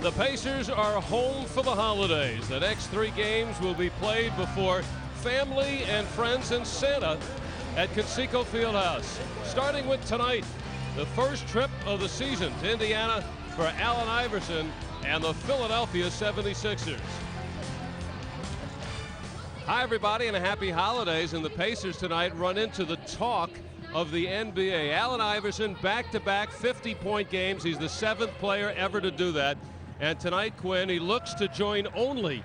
the Pacers are home for the holidays. The next 3 games will be played before family and friends and Santa at Conseco Fieldhouse. Starting with tonight, the first trip of the season to Indiana for Allen Iverson and the Philadelphia 76ers. Hi, everybody, and a happy holidays. And the Pacers tonight run into the talk of the NBA. Allen Iverson, back-to-back 50-point games. He's the 7th player ever to do that. And tonight, Quinn, he looks to join only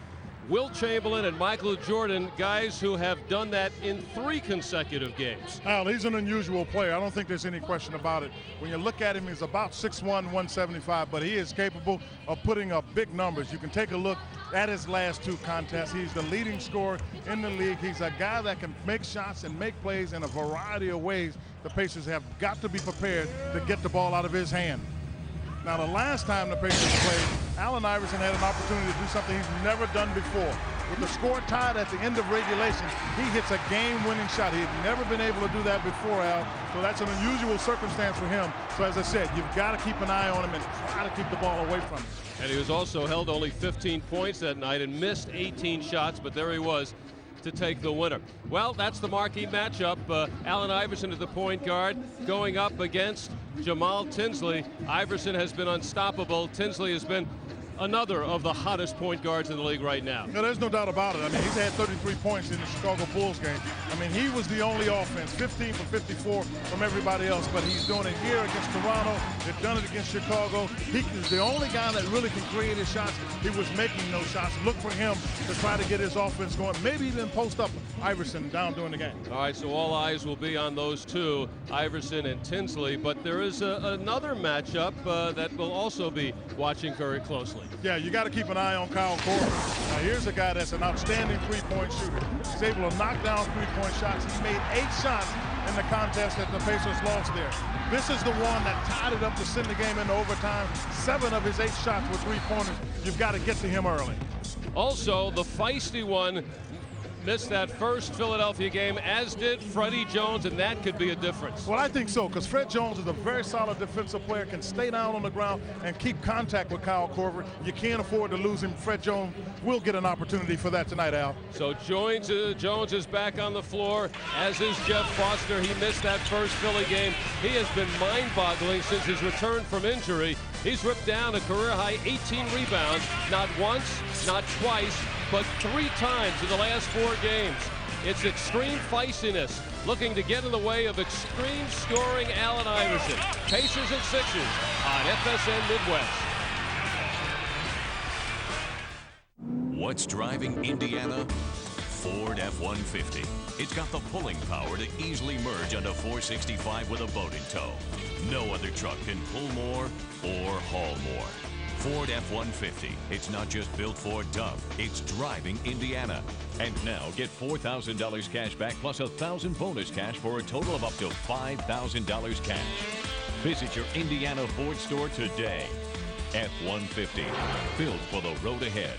Wilt Chamberlain and Michael Jordan, guys who have done that in 3 consecutive games. Al, he's an unusual player. I don't think there's any question about it. When you look at him, he's about 6'1", 175, but he is capable of putting up big numbers. You can take a look at his last 2 contests. He's the leading scorer in the league. He's a guy that can make shots and make plays in a variety of ways. The Pacers have got to be prepared to get the ball out of his hand. Now, the last time the Pacers played, Allen Iverson had an opportunity to do something he's never done before. With the score tied at the end of regulation, he hits a game-winning shot. He had never been able to do that before, Al, so that's an unusual circumstance for him. So, as I said, you've got to keep an eye on him and try to keep the ball away from him. And he was also held only 15 points that night and missed 18 shots, but there he was to take the winner. Well, that's the marquee matchup. Allen Iverson is the point guard going up against Jamal Tinsley. Iverson has been unstoppable. Tinsley has been another of the hottest point guards in the league right now. No, there's no doubt about it. I mean, he's had 33 points in the Chicago Bulls game. I mean, he was the only offense, 15 for 54 from everybody else, but he's doing it here against Toronto. They've done it against Chicago. He is the only guy that really can create his shots. He was making those shots. Look for him to try to get his offense going, maybe even post up Iverson down during the game. All right, so all eyes will be on those 2, Iverson and Tinsley, but there is another matchup that we'll also be watching very closely. Yeah, you got to keep an eye on Kyle Korver. Now, here's a guy that's an outstanding 3-point shooter. He's able to knock down 3-point shots. He made 8 shots in the contest that the Pacers lost there. This is the one that tied it up to send the game into overtime. 7 of his 8 shots were 3-pointers. You've got to get to him early. Also, the feisty one missed that first Philadelphia game, as did Freddie Jones, and that could be a difference. Well, I think so, because Fred Jones is a very solid defensive player, can stay down on the ground and keep contact with Kyle Korver. You can't afford to lose him. Fred Jones will get an opportunity for that tonight, Al. So Jones is back on the floor, as is Jeff Foster. He missed that first Philly game. He has been mind-boggling since his return from injury. He's ripped down a career-high 18 rebounds, not once, not twice, but 3 times in the last 4 games. It's extreme feistiness, looking to get in the way of extreme scoring Allen Iverson. Pacers and Sixers on FSN Midwest. What's driving Indiana? Ford F-150. It's got the pulling power to easily merge onto 465 with a boat in tow. No other truck can pull more or haul more. Ford F-150. It's not just built for Duff, it's driving Indiana. And now get $4,000 cash back plus $1,000 bonus cash for a total of up to $5,000 cash. Visit your Indiana Ford store today. F-150, built for the road ahead.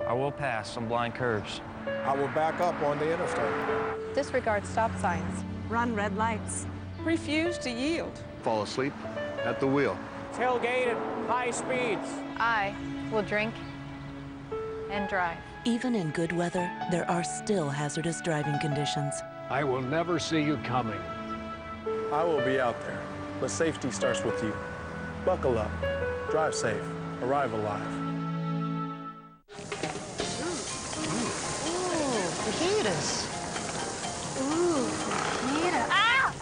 I will pass some blind curves. I will back up on the interstate. Disregard stop signs. Run red lights. Refuse to yield. Fall asleep at the wheel. Tailgate at high speeds. I will drink and drive. Even in good weather, there are still hazardous driving conditions. I will never see you coming. I will be out there, but safety starts with you. Buckle up, drive safe, arrive alive. Fajitas. Ooh, fajita. Ah!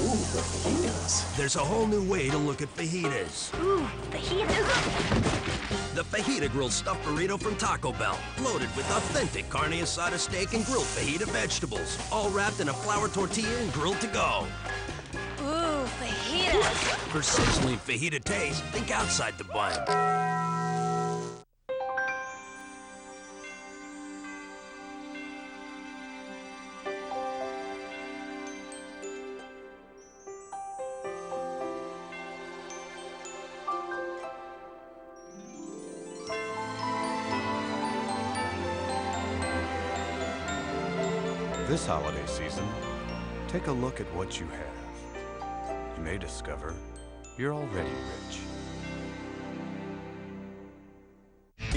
Ooh, fajitas. There's a whole new way to look at fajitas. Ooh, fajitas. The Fajita Grill Stuffed Burrito from Taco Bell. Loaded with authentic carne asada steak and grilled fajita vegetables. All wrapped in a flour tortilla and grilled to go. Ooh, fajitas. For sizzling fajita taste, think outside the bun. This holiday season, take a look at what you have. You may discover you're already rich.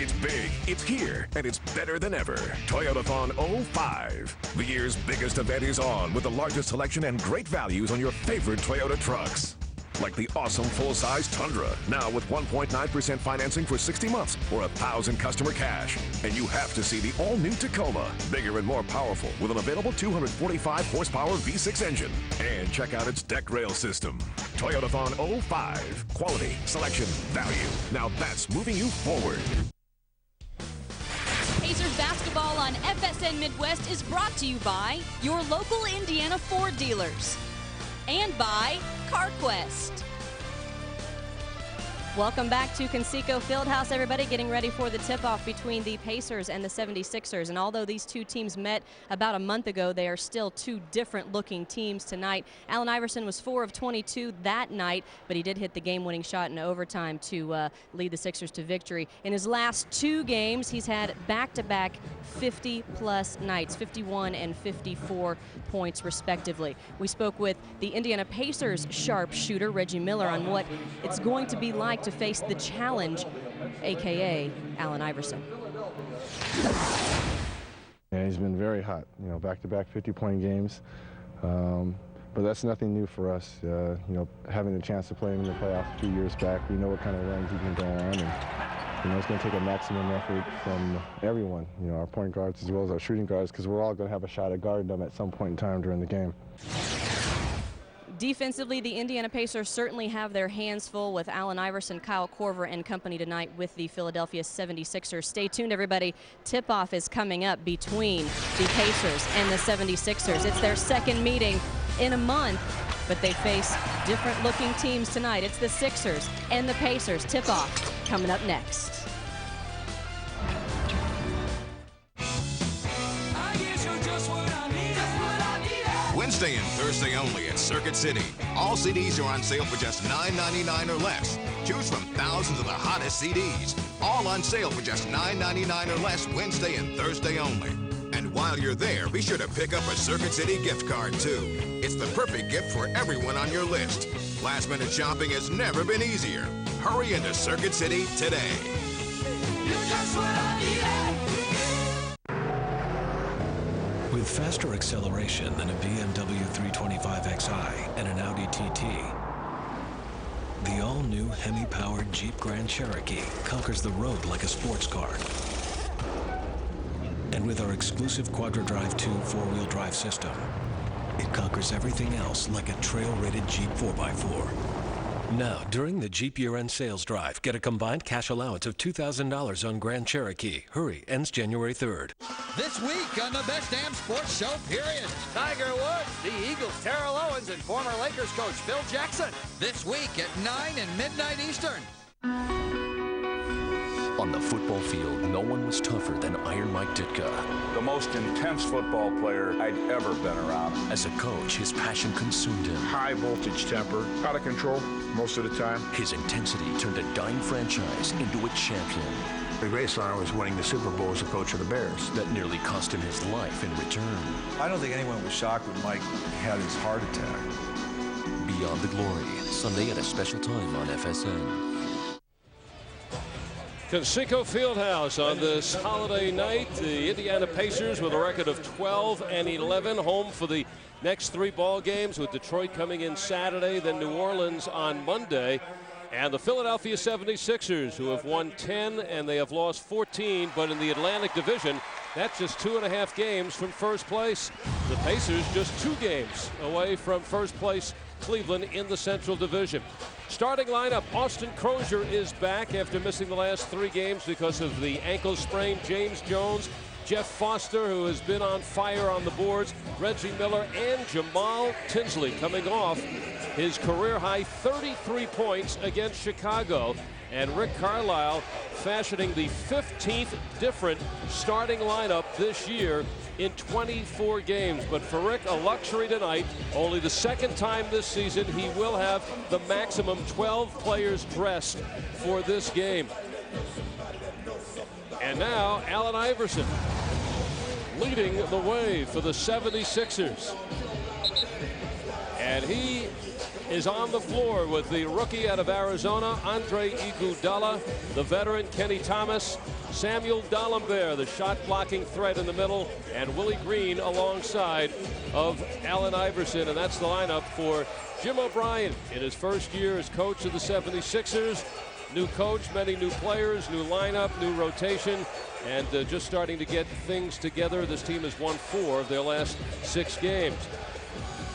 It's big, it's here, and it's better than ever. Toyotathon 05. The year's biggest event is on with the largest selection and great values on your favorite Toyota trucks. Like the awesome full-size Tundra, now with 1.9% financing for 60 months or 1,000 customer cash. And you have to see the all-new Tacoma, bigger and more powerful with an available 245 horsepower V6 engine. And check out its deck rail system. Toyotathon 05. Quality, selection, value. Now that's moving you forward. Pacers basketball on FSN Midwest is brought to you by your local Indiana Ford dealers and by CarQuest. Welcome back to Conseco Fieldhouse, everybody. Getting ready for the tip-off between the Pacers and the 76ers. And although these two teams met about a month ago, they are still two different-looking teams tonight. Allen Iverson was 4 of 22 that night, but he did hit the game-winning shot in overtime to lead the Sixers to victory. In his last 2 games, he's had back-to-back 50-plus nights, 51 and 54 points, respectively. We spoke with the Indiana Pacers sharpshooter, Reggie Miller, on what it's going to be like to face the challenge, a.k.a. Allen Iverson. Yeah, he's been very hot, you know, back-to-back 50-point games. But that's nothing new for us. You know, having the chance to play him in the playoffs a few years back, we know what kind of runs he can go on. And, you know, it's going to take a maximum effort from everyone, you know, our point guards as well as our shooting guards, because we're all going to have a shot at guarding them at some point in time during the game. Defensively, the Indiana Pacers certainly have their hands full with Allen Iverson, Kyle Korver, and company tonight with the Philadelphia 76ers. Stay tuned, everybody. Tip-off is coming up between the Pacers and the 76ers. It's their second meeting in a month, but they face different-looking teams tonight. It's the Sixers and the Pacers. Tip-off coming up next. Wednesday and Thursday only at Circuit City. All CDs are on sale for just $9.99 or less. Choose from thousands of the hottest CDs. All on sale for just $9.99 or less Wednesday and Thursday only. And while you're there, be sure to pick up a Circuit City gift card, too. It's the perfect gift for everyone on your list. Last-minute shopping has never been easier. Hurry into Circuit City today. You're just what I needed. With faster acceleration than a BMW 325xi and an Audi TT, the all-new Hemi-powered Jeep Grand Cherokee conquers the road like a sports car. And with our exclusive Quadra-Drive 2 four-wheel drive system, it conquers everything else like a trail-rated Jeep 4x4. Now, during the Jeep year-end sales drive, get a combined cash allowance of $2,000 on Grand Cherokee. Hurry, ends January 3rd. This week on the Best Damn Sports Show, period. Tiger Woods, the Eagles' Terrell Owens, and former Lakers coach Phil Jackson. This week at 9 and midnight Eastern. On the football field, no one was tougher than Iron Mike Ditka. The most intense football player I'd ever been around. As a coach, his passion consumed him. High voltage temper, out of control most of the time. His intensity turned a dying franchise into a champion. The greatest honor was winning the Super Bowl as a coach of the Bears. That nearly cost him his life in return. I don't think anyone was shocked when Mike had his heart attack. Beyond the Glory, Sunday at a special time on FSN. Conseco Fieldhouse on this holiday night. The Indiana Pacers with a record of 12 and 11, home for the next 3 ball games, with Detroit coming in Saturday, then New Orleans on Monday. And the Philadelphia 76ers, who have won 10 and they have lost 14, but in the Atlantic Division, that's just 2.5 games from first place. The Pacers just 2 games away from first place Cleveland in the Central Division. Starting lineup, Austin Crozier is back after missing the last 3 games because of the ankle sprain. James Jones, Jeff Foster, who has been on fire on the boards, Reggie Miller, and Jamal Tinsley coming off his career-high 33 points against Chicago. And Rick Carlisle fashioning the 15th different starting lineup this year in 24 games. But for Rick, a luxury tonight. Only the second time this season he will have the maximum 12 players dressed for this game. And now Allen Iverson leading the way for the 76ers. And he is on the floor with the rookie out of Arizona, Andre Iguodala, the veteran Kenny Thomas, Samuel D'Alembert, the shot-blocking threat in the middle, and Willie Green alongside of Allen Iverson. And that's the lineup for Jim O'Brien in his first year as coach of the 76ers. New coach, many new players, new lineup, new rotation, and just starting to get things together. This team has won 4 of their last 6 games.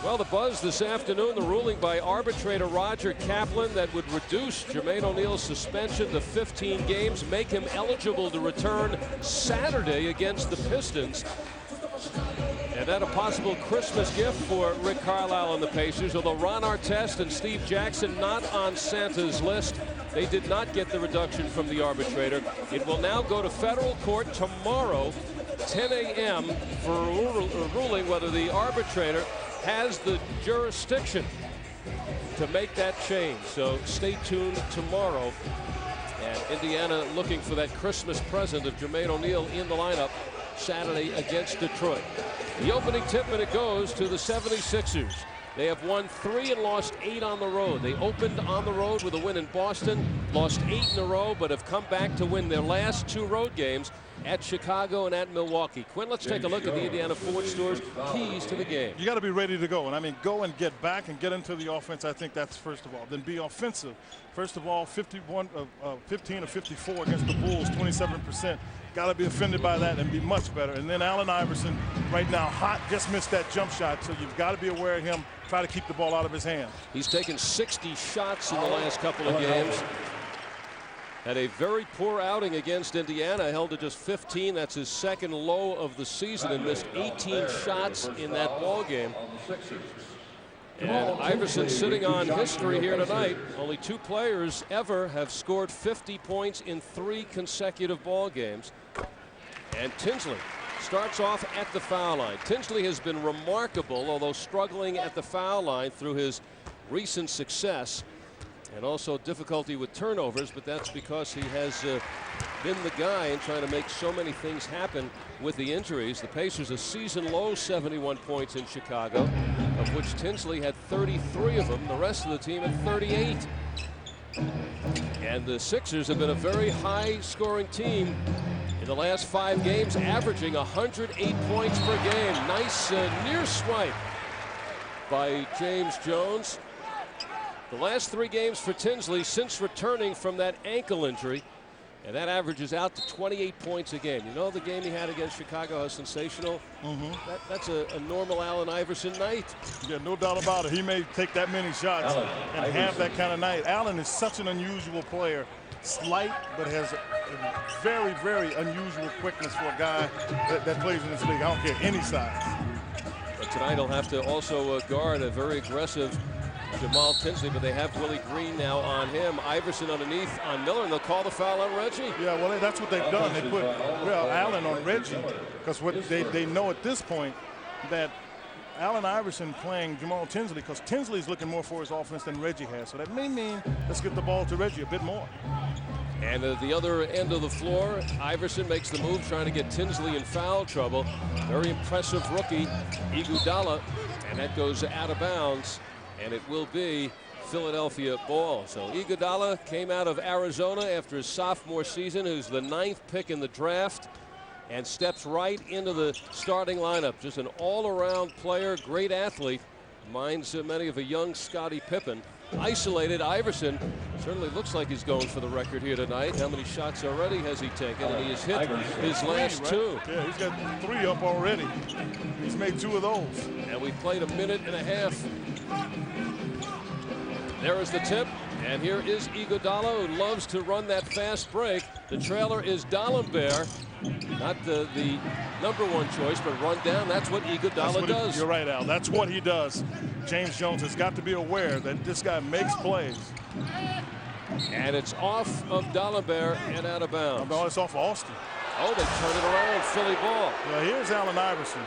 Well, the buzz this afternoon, the ruling by arbitrator Roger Kaplan that would reduce Jermaine O'Neal's suspension to 15 games, make him eligible to return Saturday against the Pistons. And that a possible Christmas gift for Rick Carlisle and the Pacers, although Ron Artest and Steve Jackson not on Santa's list. They did not get the reduction from the arbitrator. It will now go to federal court tomorrow, 10 a.m. for a ruling whether the arbitrator has the jurisdiction to make that change. So stay tuned tomorrow. And Indiana looking for that Christmas present of Jermaine O'Neal in the lineup Saturday against Detroit. The opening tip, and it goes to the 76ers. They have won 3 and lost 8 on the road. They opened on the road with a win in Boston, lost 8 in a row, but have come back to win their last 2 road games at Chicago and at Milwaukee. Quinn, let's take a look at the Indiana Ford Store's keys to the game. You got to be ready to go. And I mean, go and get back and get into the offense. I think that's first of all. Then be offensive. First of all, 15 of 54 against the Bulls, 27%. Got to be offended by that and be much better. And then Allen Iverson, right now, hot, just missed that jump shot. So you've got to be aware of him. Try to keep the ball out of his hand. He's taken 60 shots in the last couple of games. Had a very poor outing against Indiana, held to just 15. That's his second low of the season, and missed 18 shots in that ball game. And Iverson sitting on history here tonight. Only 2 players ever have scored 50 points in 3 consecutive ball games. And Tinsley starts off at the foul line. Tinsley has been remarkable, although struggling at the foul line through his recent success. And also difficulty with turnovers, but that's because he has been the guy in trying to make so many things happen with the injuries. The Pacers a season low 71 points in Chicago, of which Tinsley had 33 of them. The rest of the team had 38. And the Sixers have been a very high scoring team in the last 5 games, averaging 108 points per game. Nice near swipe by James Jones. The last 3 games for Tinsley since returning from that ankle injury, and that averages out to 28 points a game. You know the game he had against Chicago, how sensational? That's a normal Allen Iverson night. Yeah, no doubt about it. He may take that many shots and have that kind of night. Allen is such an unusual player. Slight, but has a very, very unusual quickness for a guy that plays in this league. I don't care any size. But tonight he'll have to also guard a very aggressive Jamal Tinsley, but they have Willie Green now on him. Iverson underneath on Miller, and they'll call the foul on Reggie. Yeah, well, that's what they've done. They put Allen on Reggie because what they know at this point that Allen Iverson playing Jamal Tinsley, because Tinsley's looking more for his offense than Reggie has. So that may mean let's get the ball to Reggie a bit more. And at the other end of the floor, Iverson makes the move trying to get Tinsley in foul trouble. Very impressive rookie, Iguodala, and that goes out of bounds. And it will be Philadelphia ball. So Iguodala came out of Arizona after his sophomore season, who's the 9th pick in the draft, and steps right into the starting lineup. Just an all-around player, great athlete. Reminds many of a young Scottie Pippen. Isolated Iverson. Certainly looks like he's going for the record here tonight. How many shots already has he taken? And he has hit his last 2. Yeah, he's got 3 up already. He's made 2 of those. And we've played a minute and a half. There is the tip, and here is Iguodala, who loves to run that fast break. The trailer is D'Alembert, not the #1 choice, but run down. That's what Iguodala does. You're right, Al. That's what he does. James Jones has got to be aware that this guy makes plays. And it's off of D'Alembert and out of bounds. No, it's off of Austin. Oh, they turn it around. Philly ball. Well, here's Allen Iverson.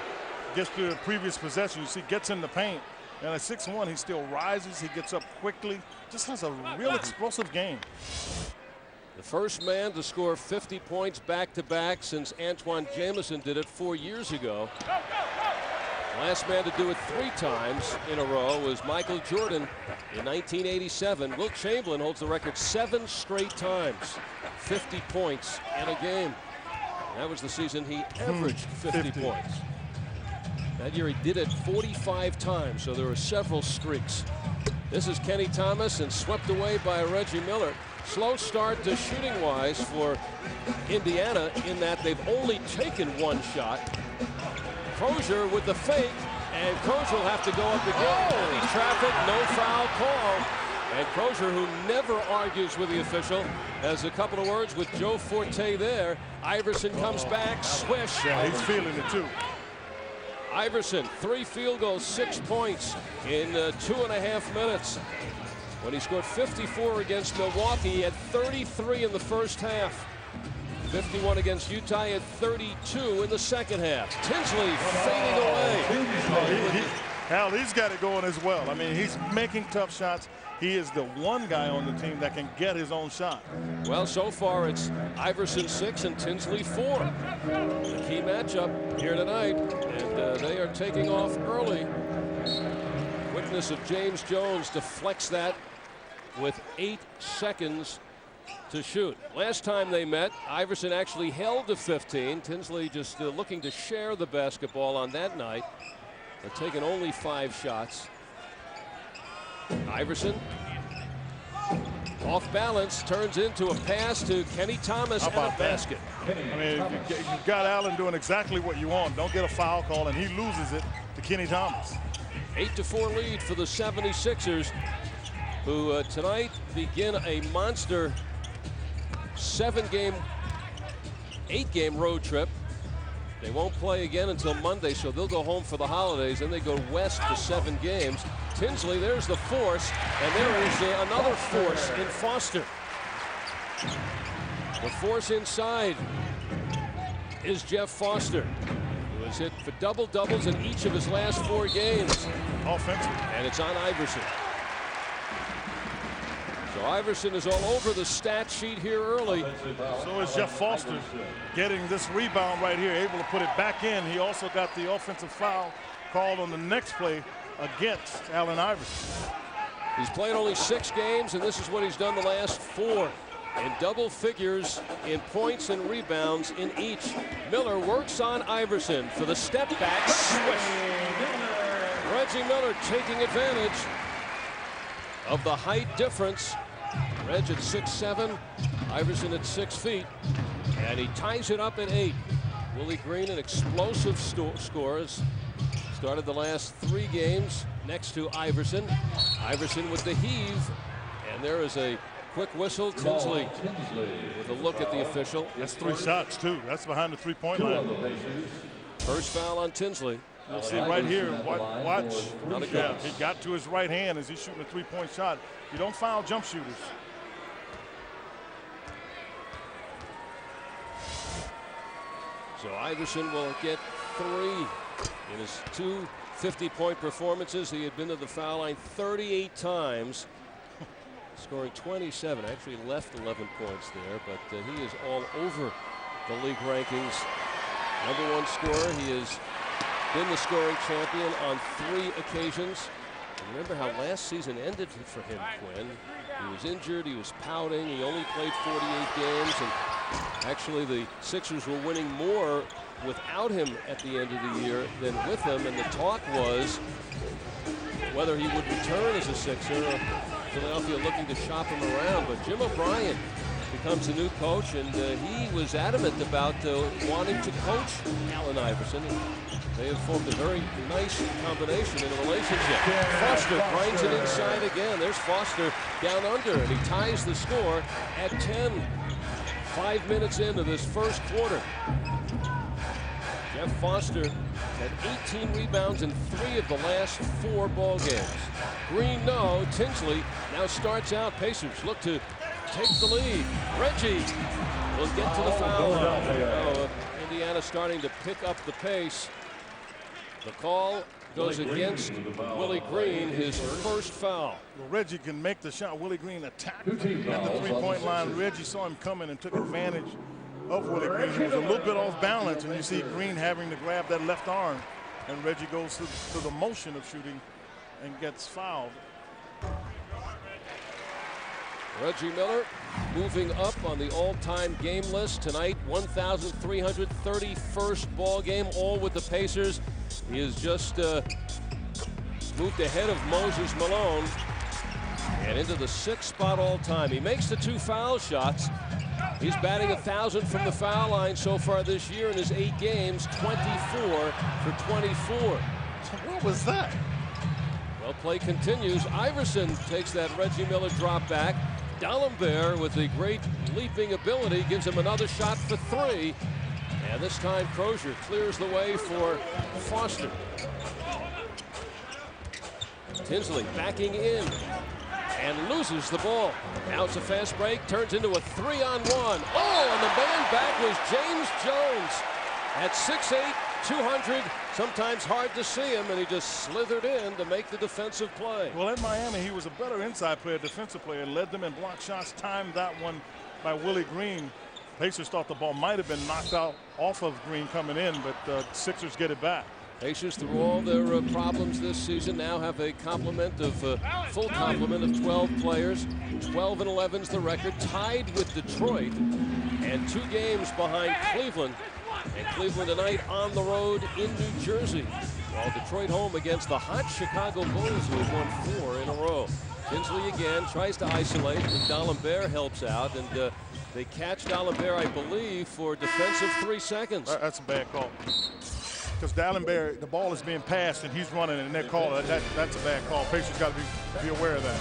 Gets to the previous possession. You see, gets in the paint. And at 6'1", he still rises. He gets up quickly. Just has a real explosive game. The first man to score 50 points back-to-back since Antoine Jameson did it 4 years ago. Last man to do it 3 times in a row was Michael Jordan in 1987. Wilt Chamberlain holds the record 7 straight times, 50 points in a game. That was the season he averaged 50 points. That year he did it 45 times, so there were several streaks. This is Kenny Thomas, and swept away by Reggie Miller. Slow start to shooting-wise for Indiana in that they've only taken 1 shot. Crozier with the fake, and Crozier will have to go up again. Heavy traffic, no foul call. And Crozier, who never argues with the official, has a couple of words with Joe Forte there. Iverson comes back, swish. Yeah, he's feeling it too. Iverson, 3 field goals, 6 points in 2.5 minutes. When he scored 54 against Milwaukee, he had 33 in the first half. 51 against Utah, he had 32 in the second half. Tinsley fading away. Hal, he's got it going as well. I mean, he's making tough shots. He is the one guy on the team that can get his own shot. Well, so far it's Iverson 6 and Tinsley 4. The key matchup here tonight, and they are taking off early. Witness of James Jones deflects that with 8 seconds to shoot. Last time they met, Iverson actually held to 15. Tinsley just looking to share the basketball on that night. They're taking only 5 shots. Iverson off balance, turns into a pass to Kenny Thomas and a basket. I mean, you've got Allen doing exactly what you want. Don't get a foul call, and he loses it to Kenny Thomas. 8-4 lead for the 76ers, who tonight begin a monster 8-game road trip. They won't play again until Monday, so they'll go home for the holidays. Then they go west for 7 games. Tinsley, there's the force, and there is another force in Foster. The force inside is Jeff Foster, who has hit for double-doubles in each of his last 4 games. Offensive. And it's on Iverson. So Iverson is all over the stat sheet here early. So is Jeff Foster, getting this rebound right here, able to put it back in. He also got the offensive foul called on the next play against Allen Iverson. He's played only 6 games, and this is what he's done the last 4. In double figures in points and rebounds in each. Miller works on Iverson for the step back swish. Reggie Miller taking advantage of the height difference. Reg at 6'7", Iverson at 6 feet, and he ties it up at 8. Willie Green, an explosive scores. Started the last 3 games next to Iverson. Iverson with the heave, and there is a quick whistle. Tinsley with a look at the official. That's 3 shots too. That's behind the 3-point line. First foul on Tinsley. You'll see right here, watch. Yeah, he got to his right hand as he's shooting a 3-point shot. You don't foul jump shooters. So Iverson will get 3 in his 2 50-point performances. He had been to the foul line 38 times, scoring 27. Actually left 11 points there, but he is all over the league rankings. #1 scorer. He has been the scoring champion on 3 occasions. And remember how last season ended for him, Quinn. He was injured, he was pouting, he only played 48 games, and actually the Sixers were winning more without him at the end of the year than with him, and the talk was whether he would return as a Sixer, or Philadelphia looking to shop him around. But Jim O'Brien becomes the new coach, and he was adamant about wanting to coach Allen Iverson. They have formed a very nice combination in a relationship. Foster grinds it inside again. There's Foster down under, and he ties the score at 10. 5 minutes into this first quarter. Jeff Foster had 18 rebounds in 3 of the last 4 ball games. Green, no. Tinsley now starts out. Pacers look to take the lead. Reggie will get to the foul line. Indiana starting to pick up the pace. The call goes against Willie Green, his first foul. Well, Reggie can make the shot. Willie Green attacked at the 3-point line. Reggie saw him coming and took advantage of Willie Green. He was a little bit off balance, and you see Green having to grab that left arm and Reggie goes through the motion of shooting and gets fouled. Reggie Miller moving up on the all-time game list tonight, 1,331st ball game, all with the Pacers. He has just moved ahead of Moses Malone and into the 6th spot all-time. He makes the 2 foul shots. He's batting 1,000 from the foul line so far this year in his 8 games, 24 for 24. What was that? Well, play continues. Iverson takes that Reggie Miller drop back. D'Alembert, with the great leaping ability, gives him another shot for 3. And this time Crozier clears the way for Foster. Tinsley backing in and loses the ball. Now it's a fast break, turns into a 3-on-1. Oh, and the man back was James Jones at 6'8", 200. Sometimes hard to see him, and he just slithered in to make the defensive play. Well, in Miami, he was a better inside player, defensive player, and led them in block shots. Timed that one by Willie Green. Pacers thought the ball might have been knocked out off of Green coming in, but Sixers get it back. Pacers, through all their problems this season, now have a complement of full complement of 12 players. 12-11 is the record, tied with Detroit, and 2 games behind Cleveland. And Cleveland tonight on the road in New Jersey, while Detroit home against the hot Chicago Bulls, who have won 4 in a row. Tinsley again tries to isolate, and D'Alembert helps out, and they catch D'Alembert, I believe, for defensive 3 seconds. That's a bad call. Because D'Alembert, the ball is being passed, and he's running, and they're calling it. That's a bad call. Pacers got to be aware of that.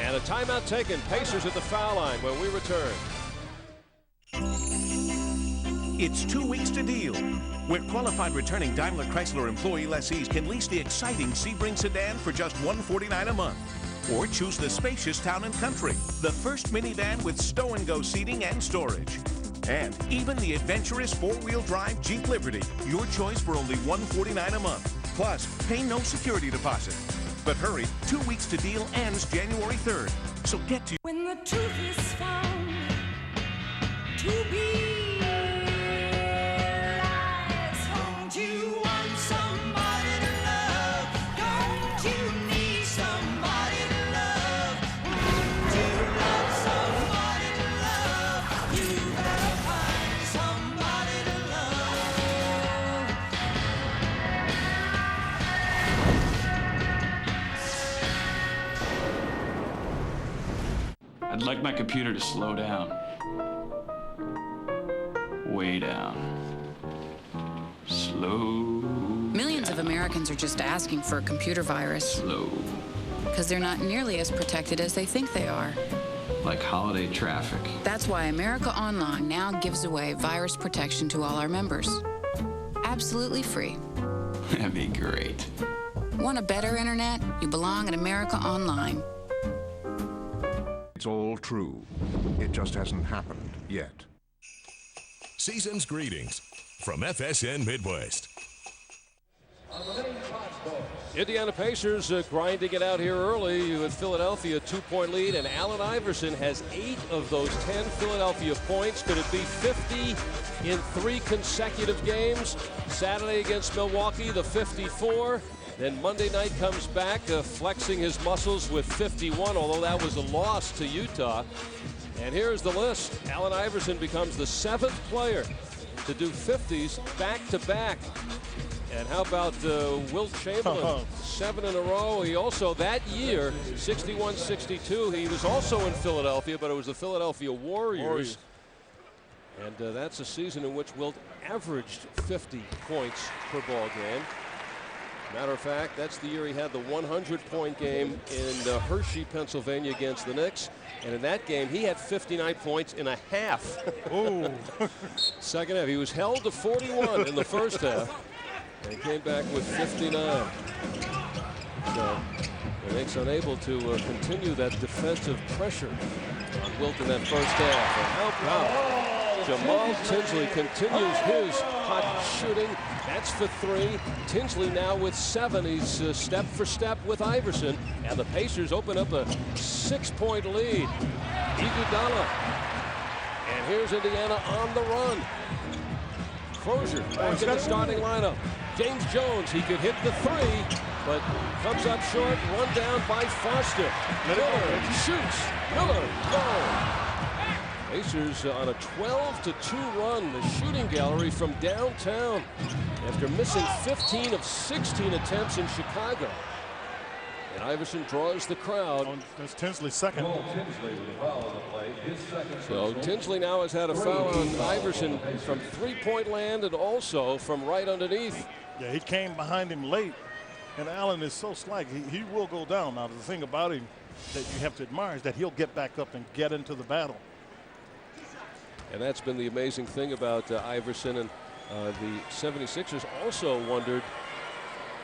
And a timeout taken. Pacers at the foul line when we return. It's 2 weeks to deal, where qualified returning Daimler Chrysler employee lessees can lease the exciting Sebring sedan for just $149 a month. Or choose the spacious Town & Country, the first minivan with stow-and-go seating and storage. And even the adventurous 4-wheel drive Jeep Liberty, your choice for only $149 a month. Plus, pay no security deposit. But hurry, 2 weeks to deal ends January 3rd. So get to... When the truth is found to be lies, don't you want somebody to love? Don't you need somebody to love? Don't you love somebody to love? You better find somebody to love. I'd like my computer to slow down. Way down. Slow. Millions of Americans are just asking for a computer virus. Slow. Because they're not nearly as protected as they think they are. Like holiday traffic. That's why America Online now gives away virus protection to all our members. Absolutely free. That'd be great. Want a better internet? You belong at America Online. It's all true. It just hasn't happened yet. Season's greetings from FSN Midwest. Indiana Pacers grinding it out here early with Philadelphia, a 2-point lead, and Allen Iverson has 8 of those 10 Philadelphia points. Could it be 50 in 3 consecutive games? Saturday against Milwaukee, the 54. Then Monday night comes back, flexing his muscles with 51, although that was a loss to Utah. And here's the list. Allen Iverson becomes the 7th player to do 50s back-to-back. And how about Wilt Chamberlain? 7 in a row. He also, that year, 61-62, he was also in Philadelphia, but it was the Philadelphia Warriors. And that's a season in which Wilt averaged 50 points per ball game. Matter of fact, that's the year he had the 100-point game in Hershey, Pennsylvania against the Knicks. And in that game, he had 59 points in a half. Ooh. Second half, he was held to 41 in the first half and came back with 59. So the Knicks unable to continue that defensive pressure on Wilt in that first half. And how about Jamal Tinsley continues his hot shooting. That's for 3. Tinsley now with 7. He's step for step with Iverson. And the Pacers open up a 6-point lead. Iguodala. And here's Indiana on the run. Crozier back in the starting lineup. James Jones, he could hit the three, but comes up short, run down by Foster. Miller shoots. Miller, goal. Pacers on a 12-2 run, the shooting gallery from downtown after missing 15 of 16 attempts in Chicago. And Iverson draws the crowd. That's Tinsley's second. So Tinsley now has had a foul on Iverson from three-point land and also from right underneath. Yeah, he came behind him late, and Allen is so slight. He will go down. Now, the thing about him that you have to admire is that he'll get back up and get into the battle. And that's been the amazing thing about Iverson. And the 76ers also wondered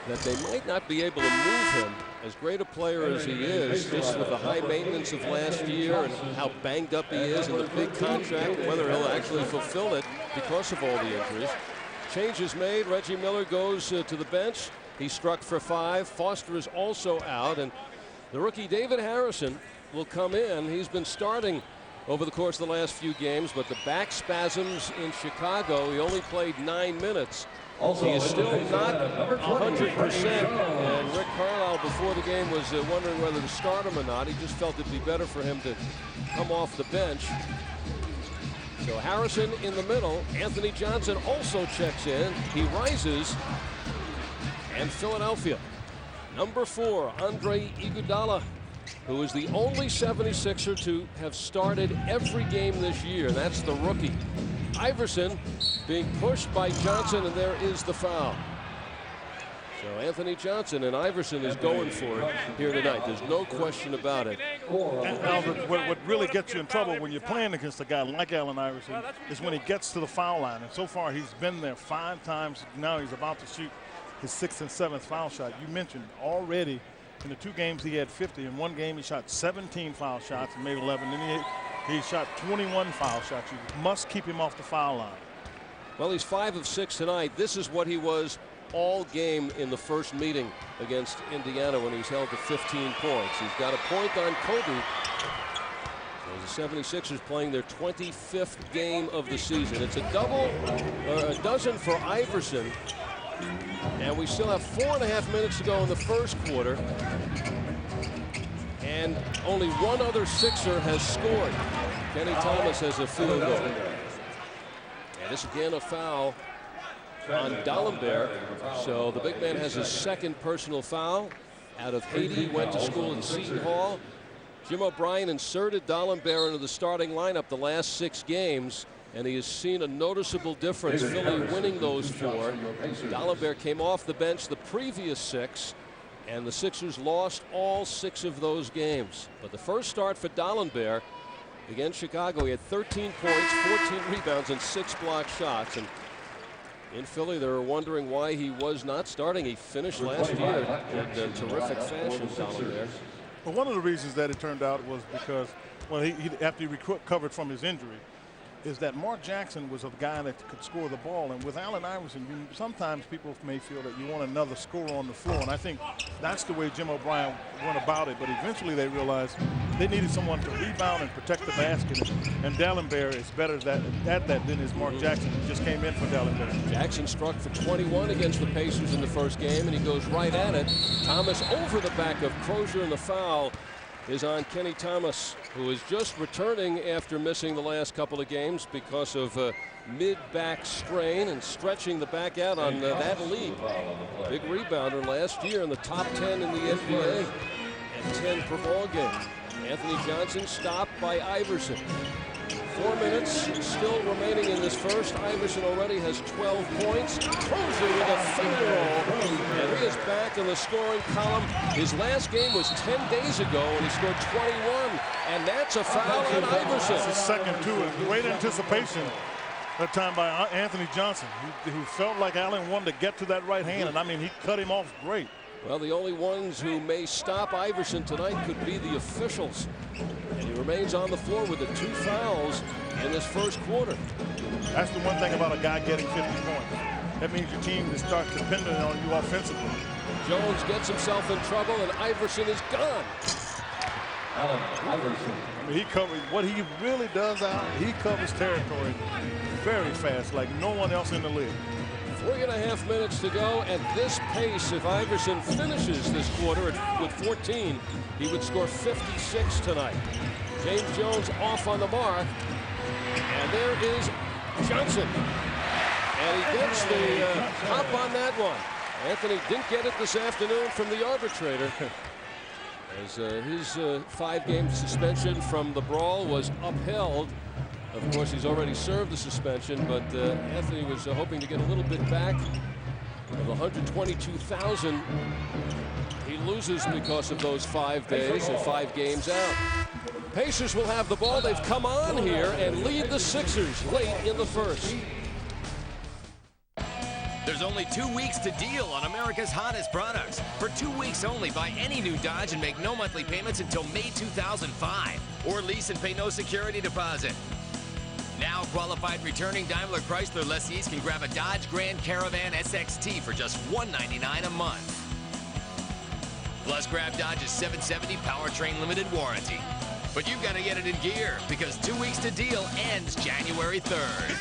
that they might not be able to move him, as great a player as he is, just with the high maintenance of last year and how banged up he is and the big contract, and whether he'll actually fulfill it because of all the injuries. Change is made. Reggie Miller goes to the bench. He struck for 5. Foster is also out, and the rookie David Harrison will come in. He's been starting over the course of the last few games, but the back spasms in Chicago, he only played 9 minutes. He is still not 100%, and Rick Carlisle before the game was wondering whether to start him or not. He just felt it'd be better for him to come off the bench. So Harrison in the middle. Anthony Johnson also checks in. He rises. And Philadelphia, number 4, Andre Iguodala, who is the only 76er to have started every game this year. That's the rookie. Iverson being pushed by Johnson, and there is the foul. So Anthony Johnson and Iverson is going for it here tonight. There's no question about it. And Albert, what really gets you in trouble when you're playing against a guy like Allen Iverson is when he gets to the foul line. And so far he's been there 5 times. Now he's about to shoot his 6th and 7th foul shot. You mentioned already in the 2 games he had 50. In 1 game he shot 17 foul shots and made 11. Then he shot 21 foul shots. You must keep him off the foul line. Well, he's 5 of 6 tonight. This is what he was all game in the first meeting against Indiana when he's held to 15 points. He's got a point on Kobe. So the 76ers playing their 25th game of the season. It's a double, or a dozen for Iverson. And we still have 4.5 minutes to go in the first quarter. And only one other Sixer has scored. Kenny Thomas has a field goal. And this again a foul on D'Alembert. So the big man has his 2nd personal foul. Out of Haiti, went to school in Seton Hall. Jim O'Brien inserted D'Alembert into the starting lineup the last 6 games. And he has seen a noticeable difference. Philly winning those 4. D'Alembert came off the bench the previous 6. And the Sixers lost all 6 of those games. But the first start for D'Alembert against Chicago, he had 13 points, 14 rebounds, and 6 block shots. And in Philly, they were wondering why he was not starting. He finished last year in terrific fashion, D'Alembert. Well, one of the reasons that it turned out was because, well, after he recovered from his injury, is that Mark Jackson was a guy that could score the ball. And with Allen Iverson, sometimes people may feel that you want another scorer on the floor. And I think that's the way Jim O'Brien went about it. But eventually they realized they needed someone to rebound and protect the basket. And D'Alembert is better at that than is Mark Jackson, who just came in for D'Alembert. Jackson struck for 21 against the Pacers in the first game, and he goes right at it. Thomas over the back of Crozier, and the foul is on Kenny Thomas, who is just returning after missing the last couple of games because of mid-back strain and stretching the back out on that league. Big rebounder last year in the top 10 in the NBA and 10 per ball game. Anthony Johnson stopped by Iverson. 4 minutes still remaining in this first. Iverson already has 12 points. Crozier with a finger roll. And he is back in the scoring column. His last game was 10 days ago, and he scored 21. And that's a foul on Iverson. That's his 2nd, too. Great anticipation that time by Anthony Johnson, who felt like Allen wanted to get to that right hand. And, I mean, he cut him off great. Well, the only ones who may stop Iverson tonight could be the officials. And he remains on the floor with the 2 fouls in this first quarter. That's the one thing about a guy getting 50 points. That means your team starts depending on you offensively. Jones gets himself in trouble, and Iverson is gone. Allen Iverson. I mean, he covers what he really does out. He covers territory very fast, like no one else in the league. 3.5 minutes to go at this pace. If Iverson finishes this quarter with 14, he would score 56 tonight. James Jones off on the mark, and there is Johnson. And he gets the hop on that one. Anthony didn't get it this afternoon from the arbitrator, as his 5-game suspension from the brawl was upheld. Of course, he's already served the suspension, but Anthony was hoping to get a little bit back of 122,000. He loses because of those 5 days and 5 games out. Pacers will have the ball. They've come on here and lead the Sixers late in the first. There's only 2 weeks to deal on America's hottest products. For 2 weeks only, buy any new Dodge and make no monthly payments until May 2005. Or lease and pay no security deposit. Now, qualified returning Daimler Chrysler lessees can grab a Dodge Grand Caravan SXT for just $199 a month. Plus, grab Dodge's 770 powertrain limited warranty. But you've got to get it in gear, because 2 weeks to deal ends January 3rd.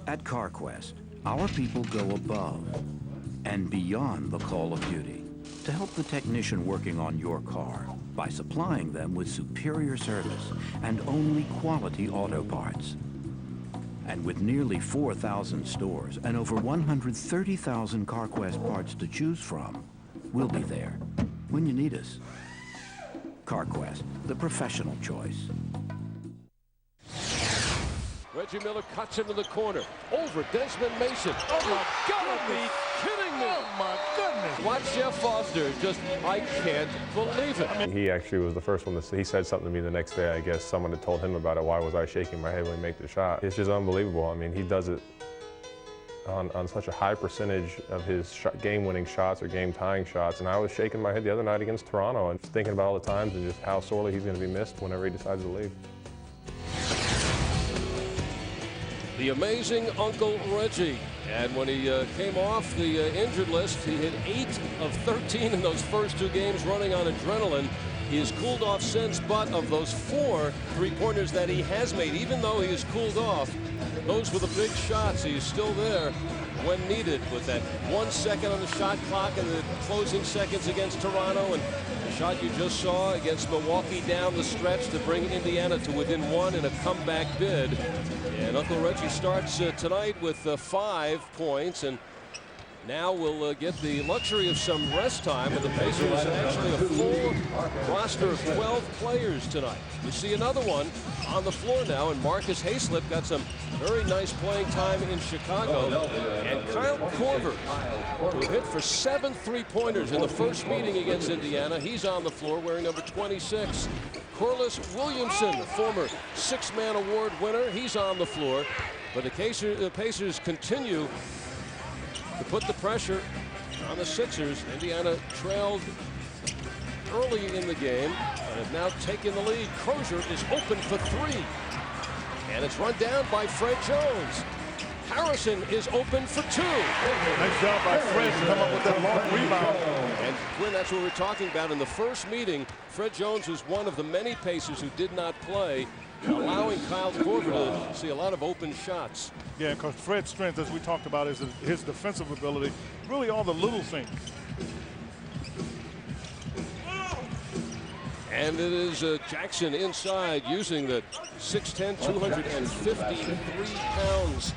At CarQuest, our people go above and beyond the call of duty to help the technician working on your car by supplying them with superior service and only quality auto parts. And with nearly 4,000 stores and over 130,000 CarQuest parts to choose from, we'll be there when you need us. CarQuest, the professional choice. Reggie Miller cuts into the corner. Over Desmond Mason. Oh, my God, be kidding me. Oh, my goodness. Watch Jeff Foster. Just, I can't believe it. He actually was the first one to say, he said something to me the next day. I guess someone had told him about it. Why was I shaking my head when he made the shot? It's just unbelievable. I mean, he does it on such a high percentage of his game-winning shots or game-tying shots. And I was shaking my head the other night against Toronto and thinking about all the times and just how sorely he's going to be missed whenever he decides to leave. The amazing Uncle Reggie. And when he came off the injured list, he hit 8 of 13 in those first 2 games running on adrenaline. He has cooled off since, but of those 4 3-pointers that he has made, even though he has cooled off, those were the big shots. He is still there when needed with that 1 second on the shot clock and the closing seconds against Toronto, and the shot you just saw against Milwaukee down the stretch to bring Indiana to within 1 in a comeback bid. And Uncle Reggie starts tonight with 5 points, and now we'll get the luxury of some rest time with the Pacers, and actually a full roster of 12 players tonight. We see another one on the floor now, and Marcus Hayslip got some very nice playing time in Chicago. And Kyle Korver, who hit for 7 3-pointers in the first meeting against Indiana, he's on the floor wearing number 26. Corliss Williamson, former 6-man award winner, he's on the floor. But the Pacers continue to put the pressure on the Sixers. Indiana trailed early in the game and have now taken the lead. Crozier is open for 3. And it's run down by Fred Jones. Harrison is open for 2. Nice job by Fred to come up with that long rebound. And Quinn, that's what we're talking about. In the first meeting, Fred Jones was one of the many Pacers who did not play, allowing Kyle Korver to see a lot of open shots. Yeah, because Fred's strength, as we talked about, is his defensive ability, really all the little things. And it is Jackson inside using the 6'10", 253 pounds.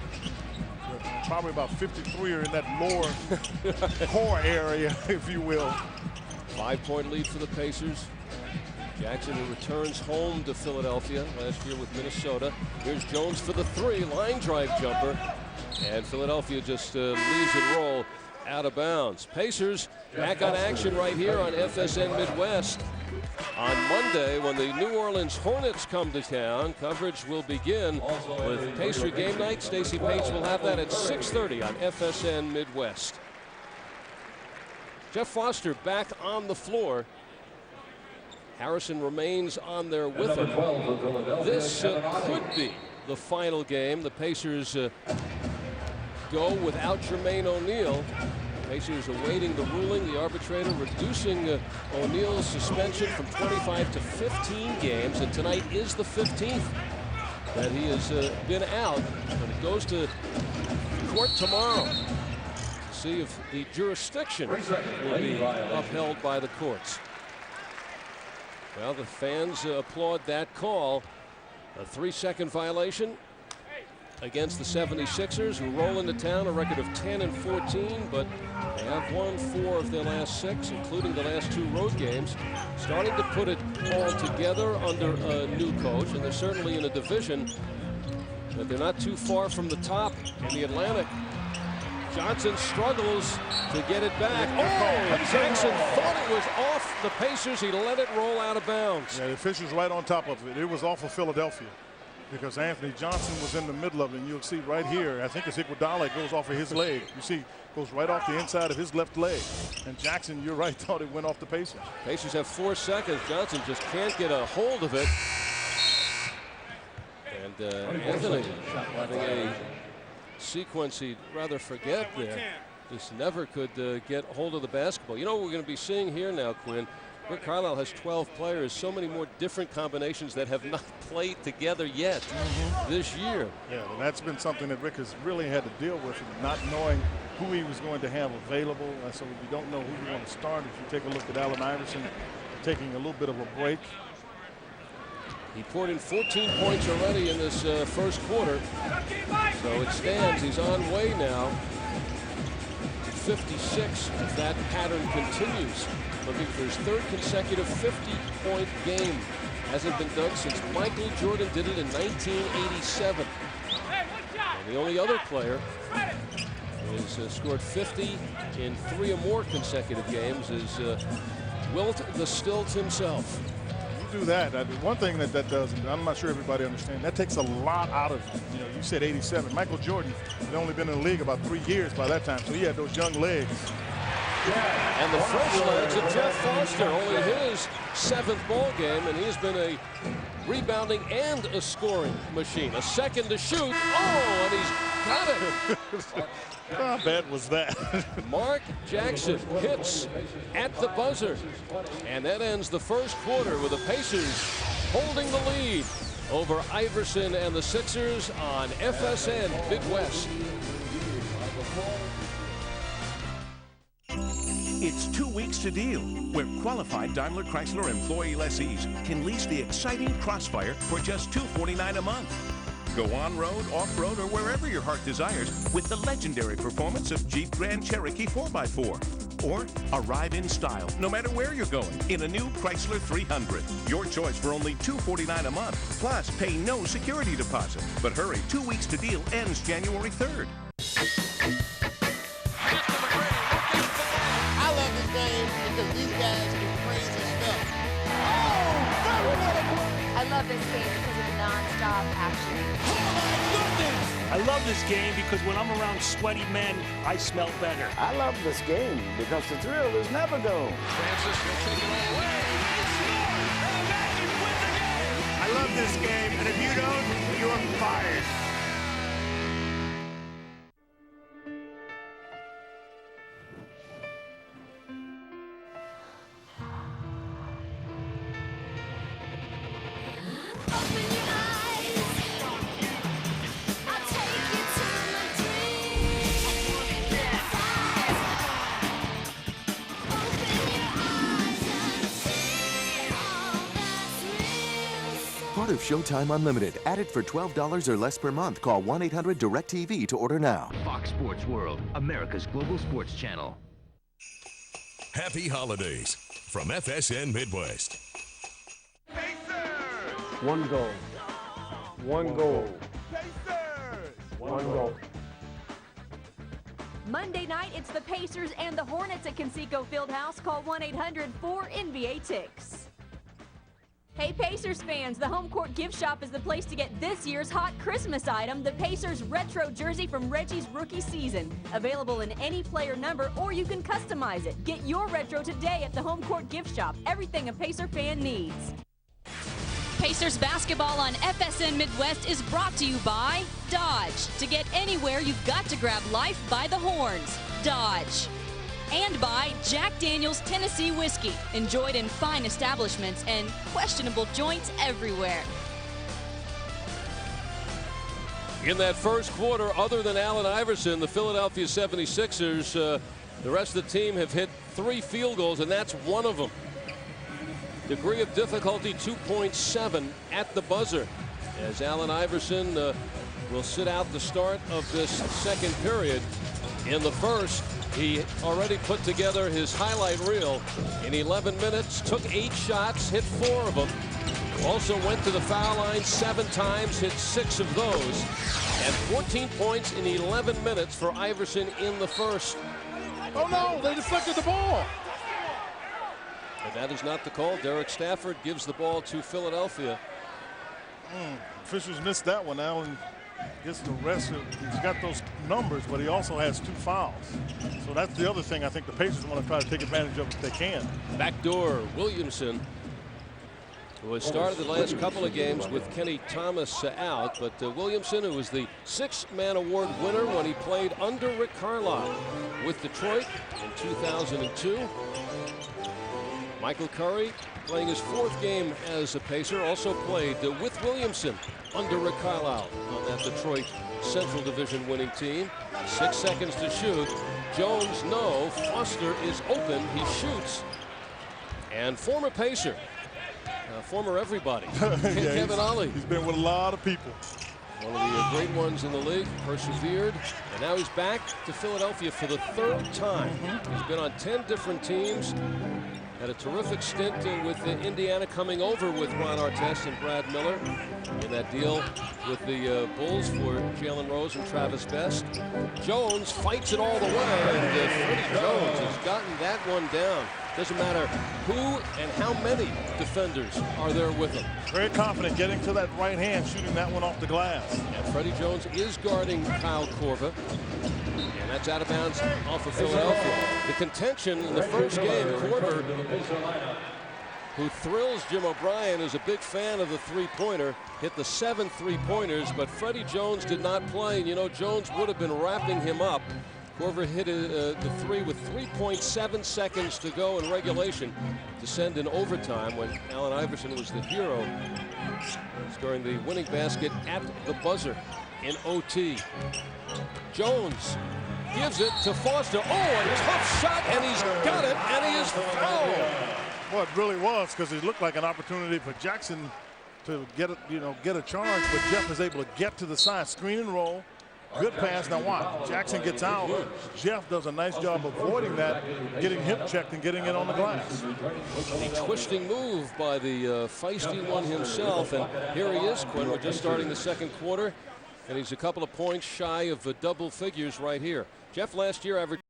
Probably about 53 are in that lower core area, if you will. 5-point lead for the Pacers. Jackson, who returns home to Philadelphia last year with Minnesota. Here's Jones for the 3, line drive jumper. And Philadelphia just leaves it roll out of bounds. Pacers back on action right here on FSN Midwest. On Monday, when the New Orleans Hornets come to town, coverage will begin with Pacer Game Night. Stacey Pates will have that at 6:30 on FSN Midwest. Jeff Foster back on the floor. Harrison remains on there with him. This could be the final game. The Pacers go without Jermaine O'Neal. Pacers awaiting the ruling. The arbitrator reducing O'Neal's suspension from 25 to 15 games, and tonight is the 15th that he has been out. But it goes to court tomorrow to see if the jurisdiction will be upheld by the courts. Well, the fans applaud that call. A 3-second violation against the 76ers, who roll into town a record of 10-14, but they have won 4 of their last 6, including the last 2 road games. Starting to put it all together under a new coach, and they're certainly in a division that they're not too far from the top in the Atlantic. Johnson struggles to get it back. Oh, Jackson thought it was off the Pacers. He let it roll out of bounds. Yeah, the official's right on top of it. It was off of Philadelphia, because Anthony Johnson was in the middle of it. And you'll see right here, I think it's Iguodala, goes off of his leg. You see, goes right off the inside of his left leg. And Jackson, you're right, thought it went off the Pacers. Pacers have 4 seconds. Johnson just can't get a hold of it. And Anthony having a sequence he'd rather forget there. Just never could get hold of the basketball. You know what we're going to be seeing here now, Quinn? Rick Carlisle has 12 players, so many more different combinations that have not played together yet this year. Yeah, and that's been something that Rick has really had to deal with, not knowing who he was going to have available. So we don't know who we want to start. If you take a look at Allen Iverson, taking a little bit of a break. He poured in 14 points already in this first quarter. So it stands. He's on way now to 56 if that pattern continues. Looking for his 3rd consecutive 50-point game. Hasn't been done since Michael Jordan did it in 1987. And the only other player who has scored 50 in 3 or more consecutive games is Wilt the Stilt himself. Do that. One thing that does, and I'm not sure everybody understands, that takes a lot out of, you said 87. Michael Jordan had only been in the league about 3 years by that time, so he had those young legs. And the fresh legs of Jeff Foster, only his 7th ball game, and he's been a rebounding and a scoring machine. A second to shoot. Oh, and he's got it. How bad was that? Mark Jackson hits at the buzzer. And that ends the first quarter with the Pacers holding the lead over Iverson and the Sixers on FSN Midwest. It's 2 weeks to deal, where qualified Daimler Chrysler employee lessees can lease the exciting Crossfire for just $249 a month. Go on-road, off-road, or wherever your heart desires with the legendary performance of Jeep Grand Cherokee 4x4. Or arrive in style, no matter where you're going, in a new Chrysler 300. Your choice for only $249 a month. Plus, pay no security deposit. But hurry, 2 weeks to deal ends January 3rd. I love this game because these guys do crazy stuff. Oh, very well. I love this game because of the non-stop action. I love this game because when I'm around sweaty men, I smell better. I love this game because the thrill is never gone. Francis will take it all away. And Magic win the game. I love this game, and if you don't, you're fired. Part of Showtime Unlimited. Add it for $12 or less per month. Call 1-800-DIRECTV to order now. Fox Sports World, America's global sports channel. Happy holidays from FSN Midwest. One goal. One goal. One goal. Monday night, it's the Pacers and the Hornets at Conseco Fieldhouse. Call 1-800-4NBA-TICKS. Hey Pacers fans, the Home Court Gift Shop is the place to get this year's hot Christmas item, the Pacers retro jersey from Reggie's rookie season. Available in any player number, or you can customize it. Get your retro today at the Home Court Gift Shop. Everything a Pacer fan needs. Pacers basketball on FSN Midwest is brought to you by Dodge. To get anywhere, you've got to grab life by the horns. Dodge. And by Jack Daniel's Tennessee Whiskey, enjoyed in fine establishments and questionable joints everywhere. In that first quarter, other than Allen Iverson, the Philadelphia 76ers, the rest of the team have hit 3 field goals, and that's one of them. Degree of difficulty 2.7 at the buzzer, as Allen Iverson will sit out the start of this second period. In the first, he already put together his highlight reel in 11 minutes, took 8 shots, hit 4 of them. Also went to the foul line 7 times, hit 6 of those. And 14 points in 11 minutes for Iverson in the first. Oh no, they deflected the ball. But that is not the call. Derek Stafford gives the ball to Philadelphia. Officials missed that one. Allen gets the rest. He's got those numbers, but he also has 2 fouls. So that's the other thing I think the Pacers want to try to take advantage of if they can. Backdoor Williamson, who has started the last couple of games with Kenny Thomas out, but Williamson, who was the 6th-man award winner when he played under Rick Carlisle with Detroit in 2002. Michael Curry, playing his 4th game as a Pacer, also played with Williamson under Rick Carlisle on that Detroit Central Division winning team. 6 seconds to shoot. Jones, no. Foster is open. He shoots. And former Pacer, former everybody, Kevin Ollie. He's been with a lot of people. One of the great ones in the league, persevered, and now he's back to Philadelphia for the 3rd time. He's been on 10 different teams. Had a terrific stint with Indiana, coming over with Ron Artest and Brad Miller in that deal with the Bulls for Jalen Rose and Travis Best. Jones fights it all the way, and Freddie Jones has gotten that one down. Doesn't matter who and how many defenders are there with him. Very confident getting to that right hand, shooting that one off the glass. And Freddie Jones is guarding Kyle Korver. And that's out of bounds off of Philadelphia. The contention in the first game, Korver, who thrills Jim O'Brien, is a big fan of the three-pointer, hit the 7 3-pointers, but Freddie Jones did not play. And you know, Jones would have been wrapping him up. Korver hit the 3 with 3.7 seconds to go in regulation to send in overtime when Allen Iverson was the hero, scoring the winning basket at the buzzer in OT. Jones gives it to Foster. Oh, a tough shot, and he's got it, and he is fouled. Well, it really was, because it looked like an opportunity for Jackson to get a charge, but Jeff is able to get to the side, screen and roll. Good pass. Now watch. Jackson gets out. Jeff does a nice job avoiding that, getting hip checked and getting it on the glass. A twisting move by the feisty one himself, and here he is, Quinn. We're just starting the second quarter, and he's a couple of points shy of double figures right here. Jeff last year averaged